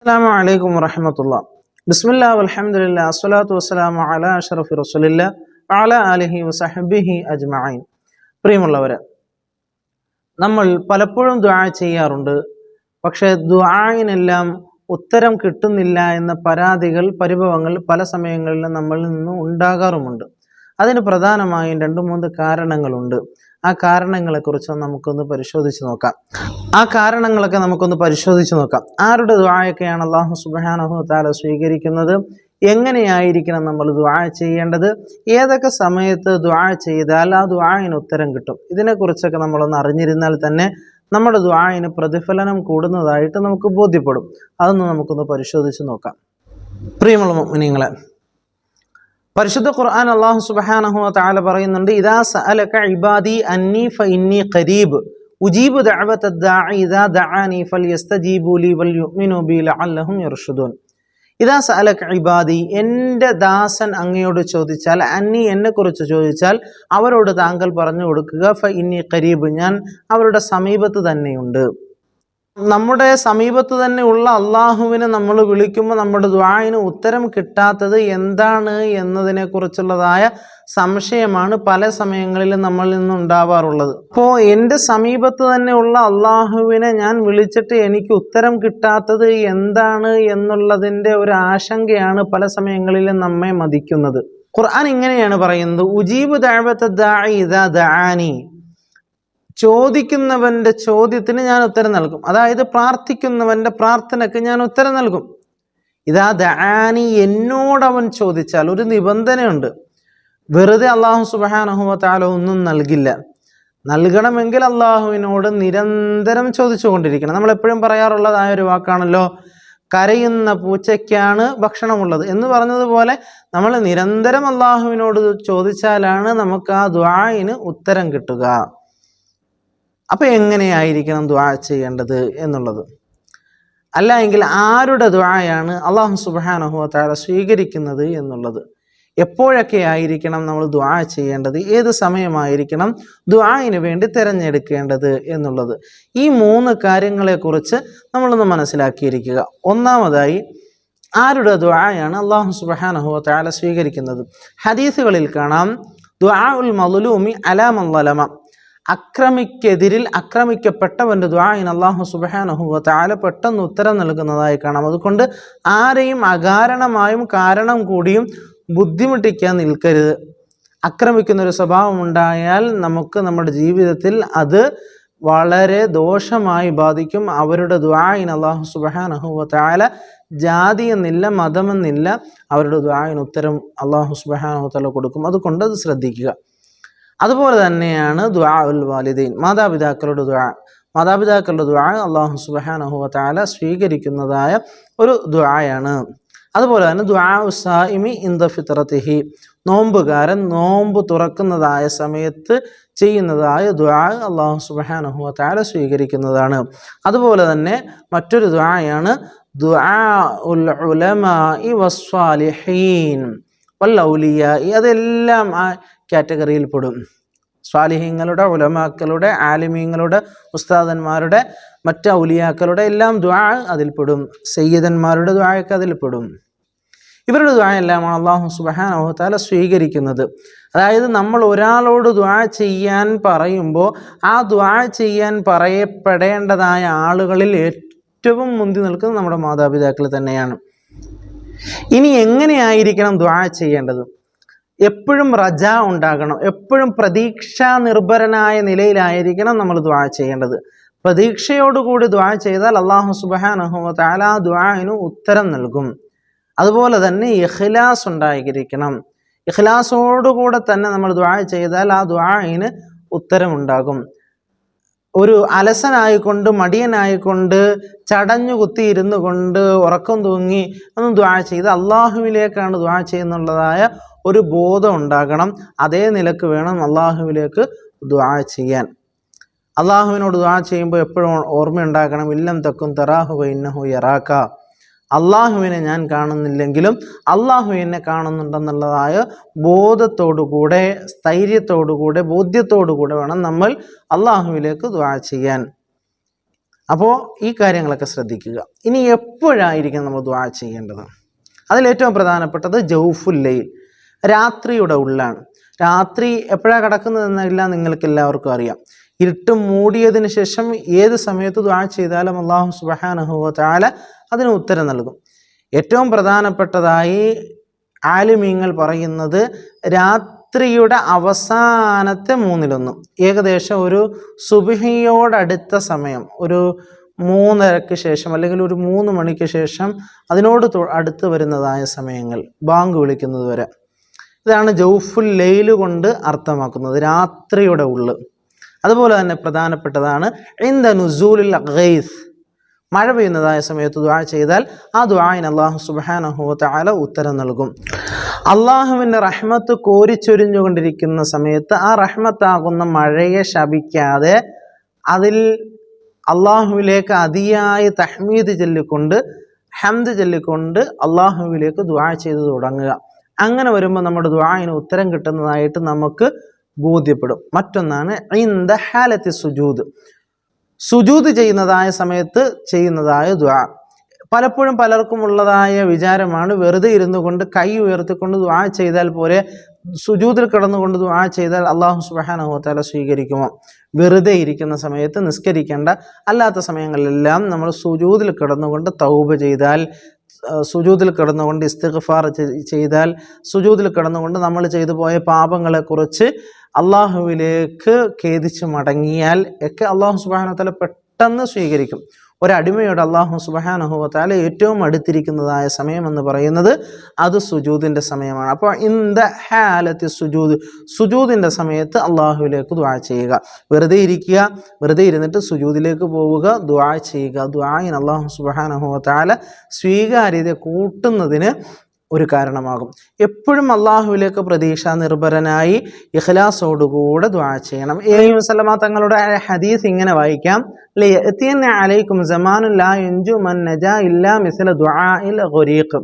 അസ്സലാമു വറഹ്മത്തുള്ളാഹി. ബിസ്മില്ലാഹി വൽഹംദുലില്ലാഹി വസ്സലാത്തു വസ്സലാമു അലാ അഷ്റഫി റസൂലില്ലാഹി വഅലാ ആലിഹി വസഹ്ബിഹി അജ്മഈൻ. പ്രിയമുള്ളവരെ, നമ്മൾ പലപ്പോഴും ദുആ ചെയ്യാറുണ്ട്. പക്ഷേ ദുആഇനെല്ലാം ഉത്തരം കിട്ടുന്നില്ല എന്ന പരാതികൾ, പരിഭവങ്ങൾ പല സമയങ്ങളിലും നമ്മളിൽ നിന്നും ഉണ്ടാകാറുമുണ്ട്. അതിന് പ്രധാനമായും 2-3 കാരണങ്ങളുണ്ട്. ആ കാരണങ്ങളെക്കുറിച്ച് നമുക്കൊന്ന് പരിശോധിച്ച് നോക്കാം. ആരുടെ ദുആയൊക്കെയാണ് അല്ലാഹു സുബ്ഹാനഹു വ തആല സ്വീകരിക്കുന്നത്? എങ്ങനെയായിരിക്കണം നമ്മൾ ദുആ ചെയ്യേണ്ടത്? ഏതൊക്കെ സമയത്ത് ദുആ ചെയ്താൽ ആ ദുആഇന് ഉത്തരം കിട്ടും? ഇതിനെക്കുറിച്ചൊക്കെ നമ്മളൊന്ന് അറിഞ്ഞിരുന്നാൽ തന്നെ നമ്മുടെ ദുആഇന് പ്രതിഫലനം കൂടുന്നതായിട്ട് നമുക്ക് ബോധ്യപ്പെടും. അതൊന്ന് നമുക്കൊന്ന് പരിശോധിച്ച് നോക്കാം. പ്രിയമുള്ള മുഅ്മിനീങ്ങളെ, പരിശുദ്ധ ഖുർആൻ അല്ലാഹു സുബ്ഹാനഹു വ തആല പറയുന്നുണ്ട്, ഇദാ സഅലക ഇബാദി അന്നി ഫഇന്നി ഖരീബ് ഉജീബു ദഅവതദ് ദാഇ ഇദാ ദഅാനി ഫൽയസ്തജീബു ലി വൽയുഅ്മിനു ബി ലഅല്ലഹും യർഷുദൂൻ. ഇദാ സഅലക ഇബാദി, എൻ്റെ ദാസൻ അങ്ങയോട് ചോദിച്ചാൽ, അന്നി എന്നെക്കുറിച്ച് ചോദിച്ചാൽ അവരോട് താങ്കൾ പറഞ്ഞു കൊടുക്കുക, ഫഇന്നി ഖരീബ്, ഞാൻ അവരുടെ സമീപത്ത് തന്നെയുണ്ട്. നമ്മുടെ സമീപത്ത് തന്നെ ഉള്ള അള്ളാഹുവിനെ നമ്മൾ വിളിക്കുമ്പോൾ നമ്മുടെ ദുആഇന് ഉത്തരം കിട്ടാത്തത് എന്താണ് എന്നതിനെ കുറിച്ചുള്ളതായ സംശയമാണ് പല സമയങ്ങളിലും നമ്മളിൽ നിന്നുണ്ടാവാറുള്ളത്. അപ്പോൾ എൻ്റെ സമീപത്ത് തന്നെ ഉള്ള അള്ളാഹുവിനെ ഞാൻ വിളിച്ചിട്ട് എനിക്ക് ഉത്തരം കിട്ടാത്തത് എന്താണ് എന്നുള്ളതിൻ്റെ ഒരു ആശങ്കയാണ് പല സമയങ്ങളിലും നമ്മെ മതിക്കുന്നത്. ഖുർആൻ ഇങ്ങനെയാണ് പറയുന്നത്, ഉജീബു ദഅവത ദാഇ ഇദാ ദഅാനി, ചോദിക്കുന്നവന്റെ ചോദ്യത്തിന് ഞാൻ ഉത്തരം നൽകും. അതായത് പ്രാർത്ഥിക്കുന്നവന്റെ പ്രാർത്ഥനയ്ക്ക് ഞാൻ ഉത്തരം നൽകും. ഇദാ ദഅാനി, എന്നോടവൻ ചോദിച്ചാൽ. ഒരു നിബന്ധനയുണ്ട്, വെറുതെ അല്ലാഹു സുബ്ഹാനഹു വ തആല ഒന്നും നൽകില്ല. നൽകണമെങ്കിൽ അള്ളാഹുവിനോട് നിരന്തരം ചോദിച്ചുകൊണ്ടിരിക്കണം. നമ്മൾ എപ്പോഴും പറയാറുള്ളതായ ഒരു വാക്കാണല്ലോ, കരയുന്ന പൂച്ചയ്ക്കാണ് ഭക്ഷണമുള്ളത് എന്ന് പറഞ്ഞതുപോലെ നമ്മൾ നിരന്തരം അള്ളാഹുവിനോട് ചോദിച്ചാലാണ് നമുക്ക് ആ ദുആഇന് ഉത്തരം കിട്ടുക. അപ്പൊ എങ്ങനെയായിരിക്കണം ദുആ ചെയ്യേണ്ടത് എന്നുള്ളത്, അല്ല എങ്കിൽ ആരുടെ ദുആയാണ് അല്ലാഹു സുബ്ഹാനഹു വ തആല സ്വീകരിക്കുന്നത് എന്നുള്ളത്, എപ്പോഴൊക്കെ ആയിരിക്കണം നമ്മൾ ദുആ ചെയ്യേണ്ടത്, ഏത് സമയമായിരിക്കണം ദുആഇന് വേണ്ടി തിരഞ്ഞെടുക്കേണ്ടത് എന്നുള്ളത്, ഈ 3 കാര്യങ്ങളെക്കുറിച്ച് നമ്മളൊന്ന് മനസ്സിലാക്കിയിരിക്കുക. ഒന്നാമതായി, ആരുടെ ദുആയാണ് അല്ലാഹു സുബ്ഹാനഹു വ തആല സ്വീകരിക്കുന്നത്? ഹദീസുകളിൽ കാണാം, ദുആഉൽ മദ്ലൂമി അലാ മൻ ളലമ, അക്രമിക്കെതിരിൽ അക്രമിക്കപ്പെട്ടവന്റെ ദുആഇന് അല്ലാഹു സുബ്ഹാനഹു വ തആല പെട്ടെന്ന് ഉത്തരം നൽകുന്നതായി കാണാം. അതുകൊണ്ട് ആരെയും അകാരണമായും കാരണം കൂടിയും ബുദ്ധിമുട്ടിക്കാൻ നിൽക്കരുത്. ആക്രമിക്കുന്നൊരു സ്വഭാവം ഉണ്ടായാൽ നമുക്ക് നമ്മുടെ ജീവിതത്തിൽ അത് വളരെ ദോഷമായി ബാധിക്കും. അവരുടെ ദുആഇന് അല്ലാഹു സുബ്ഹാനഹു വ തആല ജാതിയെന്നില്ല, മതമെന്നില്ല, അവരുടെ ദുആഇന് ഉത്തരം അല്ലാഹു സുബ്ഹാനഹു വ തആല കൊടുക്കും. അതുകൊണ്ട് അത് ശ്രദ്ധിക്കുക. അതുപോലെ തന്നെയാണ് ദുആഉൽ വാലിദൈൻ, മാതാപിതാക്കളുടെ ദുആ അല്ലാഹു സുബ്ഹാനഹു വ തആല സ്വീകരിക്കുന്നതായ ഒരു ദുആയാണ്. അതുപോലെ തന്നെ ദുആഉ സായിമി ഇൻദ ഫിത്രതിഹി, നോമ്പുകാരൻ നോമ്പ് തുറക്കുന്നതായ സമയത്ത് ചെയ്യുന്നതായ ദുആ അല്ലാഹു സുബ്ഹാനഹു വ തആല സ്വീകരിക്കുന്നതാണ്. അതുപോലെ തന്നെ മറ്റൊരു ദുആയാണ് ദുആഉൽ ഉലമാഇ വസ്സാലിഹീൻ വൽ ഔലിയാഇ, അതെല്ലാം ആ കാറ്റഗറിയിൽ പെടും. സ്വാലിഹീങ്ങളുടെ, ഉലമാക്കളുടെ, ആലിമീങ്ങളുടെ, ഉസ്താദന്മാരുടെ, മറ്റ് ഔലിയാക്കളുടെ എല്ലാം ദുആ അതിൽപ്പെടും. സയ്യിദന്മാരുടെ ദുആയൊക്കെ അതിൽപ്പെടും. ഇവരുടെ ദുആ എല്ലാമാണ് അല്ലാഹു സുബ്ഹാനഹു വ തആല സ്വീകരിക്കുന്നത്. അതായത് നമ്മൾ ഒരാളോട് ദുആ ചെയ്യാൻ പറയുമ്പോൾ ആ ദുആ ചെയ്യാൻ പറയപ്പെടേണ്ടതായ ആളുകളിൽ ഏറ്റവും മുന്തി നിൽക്കുന്നത് നമ്മുടെ മാതാപിതാക്കൾ തന്നെയാണ്. ഇനി എങ്ങനെയായിരിക്കണം ദുആ ചെയ്യേണ്ടത്? എപ്പോഴും റജാ ഉണ്ടാകണം, എപ്പോഴും പ്രതീക്ഷാ നിർഭരനായ നിലയിലായിരിക്കണം നമ്മൾ ദുആ ചെയ്യേണ്ടത്. പ്രതീക്ഷയോടുകൂടി ദുആ ചെയ്താൽ അല്ലാഹു സുബ്ഹാനഹു വ തആല ആ ദുആഇന് ഉത്തരം നൽകും. അതുപോലെ തന്നെ ഇഖ്ലാസ് ഉണ്ടായിരിക്കണം. ഇഖ്ലാസോടുകൂടെ തന്നെ നമ്മൾ ദുആ ചെയ്താൽ ആ ദുആഇന് ഉത്തരമുണ്ടാകും. ഒരു അലസനായിക്കൊണ്ട്, മടിയനായിക്കൊണ്ട്, ചടഞ്ഞു കുത്തി ഇരുന്നു കൊണ്ട്, ഉറക്കം തൂങ്ങി ഒന്നും ദുആ ചെയ്ത് അള്ളാഹുവിലേക്കാണ് ദുആ ചെയ്യുന്നുള്ളതായ ഒരു ബോധം ഉണ്ടാകണം. അതേ നിലക്ക് വേണം അള്ളാഹുവിലേക്ക് ദുആ ചെയ്യാൻ. അള്ളാഹുവിനോട് ദുആ ചെയ്യുമ്പോൾ എപ്പോഴും ഓർമ്മയുണ്ടാക്കണം, ഇല്ലം തക്കും തറാഹു വഇന്നഹു യറാക, അള്ളാഹുവിനെ ഞാൻ കാണുന്നില്ലെങ്കിലും അള്ളാഹു എന്നെ കാണുന്നുണ്ടെന്നുള്ളതായ ബോധത്തോടുകൂടെ, സ്ഥൈര്യത്തോടുകൂടെ, ബോധ്യത്തോടുകൂടെ വേണം നമ്മൾ അള്ളാഹുവിലേക്ക് ദുആ ചെയ്യാൻ. അപ്പോൾ ഈ കാര്യങ്ങളൊക്കെ ശ്രദ്ധിക്കുക. ഇനി എപ്പോഴായിരിക്കും നമ്മൾ ദുആ ചെയ്യേണ്ടത്? അതിലേറ്റവും പ്രധാനപ്പെട്ടത് ജൗഫുൽ ലൈൽ, രാത്രിയുടെ ഉള്ളാണ്. രാത്രി എപ്പോഴാണ് കിടക്കുന്നതെന്നെല്ലാം നിങ്ങൾക്ക് എല്ലാവർക്കും അറിയാം. ഇരുട്ട് മൂടിയതിന് ശേഷം ഏത് സമയത്ത് ദുആ ചെയ്താലും അല്ലാഹു സുബ്ഹാനഹു വ തആല അതിന് ഉത്തരം നൽകും. ഏറ്റവും പ്രധാനപ്പെട്ടതായി ആലിമീങ്ങൾ പറയുന്നത് രാത്രിയുടെ അവസാനത്തെ 1/3, ഏകദേശം ഒരു സുബ്ഹിയോടടുത്ത സമയം, ഒരു 3:30 ശേഷം അല്ലെങ്കിൽ ഒരു 3 മണിക്ക് ശേഷം അതിനോട് അടുത്ത് വരുന്നതായ സമയങ്ങൾ, ബാങ്ക് വിളിക്കുന്നത് വരെ. ഇതാണ് ജൗഫുൽ ലൈൽ കൊണ്ട് അർത്ഥമാക്കുന്നത്, രാത്രിയുടെ ഉള്ള്. അതുപോലെ തന്നെ പ്രധാനപ്പെട്ടതാണ് ഇൻദ നുസൂലിൽ ഗൈസ്, മഴ പെയ്യുന്നതായ സമയത്ത് ദുആ ചെയ്താൽ ആ ദുആഇന് അല്ലാഹു സുബ്ഹാനഹു വ തആല ഉത്തരം നൽകും. അള്ളാഹുവിൻ്റെ റഹ്മത്ത് കോരിച്ചൊരിഞ്ഞുകൊണ്ടിരിക്കുന്ന സമയത്ത് ആ റഹ്മത്താകുന്ന മഴയെ ശപിക്കാതെ അതിൽ അള്ളാഹുവിലേക്ക് അതിയായ തഹ്മീദ് ചൊല്ലിക്കൊണ്ട്, ഹംദ് ചൊല്ലിക്കൊണ്ട് അള്ളാഹുവിലേക്ക് ദുആ ചെയ്ത് തുടങ്ങുക. അങ്ങനെ വരുമ്പോൾ നമ്മുടെ ദുആഇന് ഉത്തരം കിട്ടുന്നതായിട്ട് നമുക്ക് ബോധ്യപ്പെടും. മറ്റൊന്നാണ് ഇൻദ ഹാലത്തി സുജൂദ്, സുജൂദ് ചെയ്യുന്നതായ സമയത്ത് ചെയ്യുന്നതായ ദുആ. പലപ്പോഴും പലർക്കും ഉള്ളതായ വിചാരമാണ് വെറുതെ ഇരുന്നു കൊണ്ട് കൈ ഉയർത്തിക്കൊണ്ട് ദുആ ചെയ്താൽ പോരെ, സുജൂദിൽ കിടന്നുകൊണ്ട് ദുആ ചെയ്താൽ അല്ലാഹു സുബ്ഹാനഹു വ തആല സ്വീകരിക്കുമോ? വെറുതെ ഇരിക്കുന്ന സമയത്ത് നിസ്കരിക്കേണ്ട, അല്ലാത്ത സമയങ്ങളിലെല്ലാം നമ്മൾ സുജൂദിൽ കിടന്നുകൊണ്ട് തൗബ ചെയ്താൽ, സുജൂദിൽ കിടന്നുകൊണ്ട് ഇസ്തിഗ്ഫാർ ചെയ്താൽ, സുജൂദിൽ കിടന്നുകൊണ്ട് നമ്മൾ ചെയ്തു പോയ പാപങ്ങളെക്കുറിച്ച് അള്ളാഹുവിലേക്ക് ഖേദിച്ച് മടങ്ങിയാൽ ഒക്കെ അള്ളാഹു സുബ്ഹാനഹു വ തആല പെട്ടെന്ന് സ്വീകരിക്കും. ഒരടിമയോട് അള്ളാഹു സുബ്ഹാനഹു വ തആല ഏറ്റവും അടുത്തിരിക്കുന്നതായ സമയം എന്ന് പറയുന്നത് അത് സുജൂദിൻ്റെ സമയമാണ്. അപ്പോൾ ഇൻദ ഹാലത്തി സുജൂദ്, സുജൂദിൻ്റെ സമയത്ത് അള്ളാഹുവിലേക്ക് ദുആ ചെയ്യുക. വെറുതെ ഇരിക്കുക, വെറുതെ ഇരുന്നിട്ട് സുജൂദിലേക്ക് പോവുക, ദുആ ചെയ്യുക. ദുആഇന് അള്ളാഹു സുബ്ഹാനഹു വ തആല സ്വീകാര്യത കൂട്ടുന്നതിന് ഒരു കാരണമാകും. എപ്പോഴും അള്ളാഹുവിലേക്ക് പ്രതീക്ഷ നിർഭരനായി ഇഖ്ലാസോടുകൂടെ ദുആ ചെയ്യണം. വസല്ലമ തങ്ങളുടെ ഹദീസ് ഇങ്ങനെ വായിക്കാം: ലയഅതിയന്ന അലൈക്കും സമാനുൻ ലാ യൻജു മൻ നജാ ഇല്ലാ മിസ്ല ദുആഇൽ ഗരീഖ്.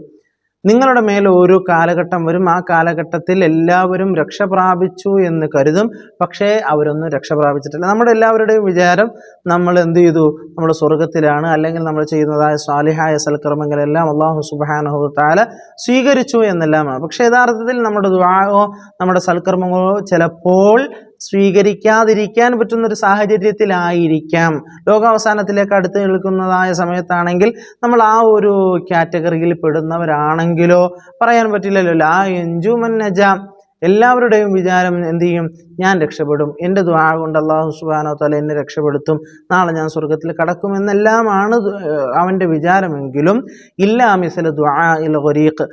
നിങ്ങളുടെ മേലെ ഒരു കാലഘട്ടം വരും, ആ കാലഘട്ടത്തിൽ എല്ലാവരും രക്ഷ പ്രാപിച്ചു എന്ന് കരുതും, പക്ഷേ അവരൊന്നും രക്ഷ പ്രാപിച്ചിട്ടില്ല. നമ്മുടെ എല്ലാവരുടെയും വിചാരം നമ്മൾ എന്ത് ചെയ്തു, നമ്മൾ സ്വർഗത്തിലാണ്, അല്ലെങ്കിൽ നമ്മൾ ചെയ്യുന്നതായ സ്വാലിഹായ സൽക്കർമ്മങ്ങളെല്ലാം അല്ലാഹു സുബ്ഹാനഹു വ തആല സ്വീകരിച്ചു എന്നെല്ലാമാണ്. പക്ഷേ യഥാർത്ഥത്തിൽ നമ്മുടെ ദുആഓ നമ്മുടെ സൽക്കർമ്മങ്ങളോ ചിലപ്പോൾ സ്വീകരിക്കാതിരിക്കാൻ പറ്റുന്നൊരു സാഹചര്യത്തിലായിരിക്കാം. ലോകാവസാനത്തിലേക്ക് അടുത്ത് നിൽക്കുന്നതായ സമയത്താണെങ്കിൽ നമ്മൾ ആ ഒരു കാറ്റഗറിയിൽ പെടുന്നവരാണെങ്കിലോ പറയാൻ പറ്റില്ലല്ലോ. ലാ യൻജു മൻ നജാ, എല്ലാവരുടെയും വിചാരം എന്ത് ചെയ്യും, ഞാൻ രക്ഷപ്പെടും, എൻ്റെ ദുആ കൊണ്ട് അല്ലാഹു സുബ്ഹാനഹു വ തആല എന്നെ രക്ഷപ്പെടുത്തും, നാളെ ഞാൻ സ്വർഗത്തിൽ കടക്കുമെന്നെല്ലാമാണ് അവൻ്റെ വിചാരമെങ്കിലും ഇല്ലാ മിസ്ല ദുആഇൽ ഗരീഖ്,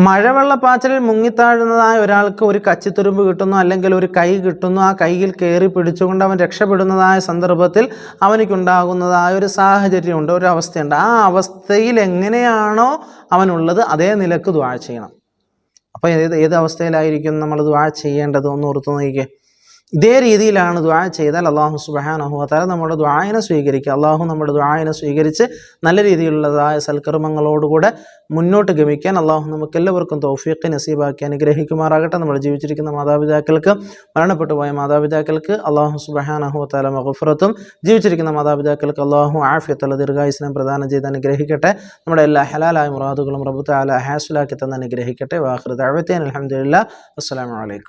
മഴവെള്ളപ്പാച്ചലിൽ മുങ്ങിത്താഴുന്നതായ ഒരാൾക്ക് ഒരു കച്ചിത്തുരുമ്പ് കിട്ടുന്നു, അല്ലെങ്കിൽ ഒരു കൈ കിട്ടുന്നു, ആ കൈയിൽ കയറി പിടിച്ചുകൊണ്ട് അവൻ രക്ഷപ്പെടുന്നതായ സന്ദർഭത്തിൽ അവനിക്കുണ്ടാകുന്നതായ ഒരു സാഹചര്യമുണ്ട്, ഒരു അവസ്ഥയുണ്ട്. ആ അവസ്ഥയിൽ എങ്ങനെയാണോ അവനുള്ളത് അതേ നിലക്ക് ദുആ ചെയ്യണം. അപ്പോൾ ഏത് അവസ്ഥയിലായിരിക്കും നമ്മൾ ദുആ ചെയ്യേണ്ടത് ഒന്ന് ഓർത്തു നോക്കിക്കേ. ഇതേ രീതിയിലാണ് ദുആ ചെയ്താൽ അല്ലാഹു സുബ്ഹാനഹു വ തആല നമ്മുടെ ദുആഇനെ സ്വീകരിക്കുക. അല്ലാഹു നമ്മുടെ ദുആഇനെ സ്വീകരിച്ച് നല്ല രീതിയിലുള്ളതായ സൽക്കർമ്മങ്ങളോടുകൂടെ മുന്നോട്ട് ഗമിക്കാൻ അല്ലാഹു നമുക്കെല്ലാവർക്കും തൗഫീഖ് നസീബാക്കി അനുഗ്രഹിക്കുമാറാകട്ടെ. നമ്മൾ ജീവിച്ചിരിക്കുന്ന മാതാപിതാക്കൾക്ക്, മരണപ്പെട്ടു പോയ മാതാപിതാക്കൾക്ക് അല്ലാഹു സുബ്ഹാനഹു വ തആല മഗ്ഫിറത്തും, ജീവിച്ചിരിക്കുന്ന മാതാപിതാക്കൾക്ക് അല്ലാഹു ആഫിയത്തുള്ള ദീർഘായുസ്സിനെ പ്രദാനം ചെയ്ത് അനുഗ്രഹിക്കട്ടെ. നമ്മുടെ എല്ലാ ഹലാലായ മുറാദുകളും റബ്ബ് തആല ഹാസിലാക്കി തന്ന് അനുഗ്രഹിക്കട്ടെ. വാഖിറു ദഅവതന അൽഹംദുലില്ലാഹ്. അസ്സലാമു അലൈക്കും.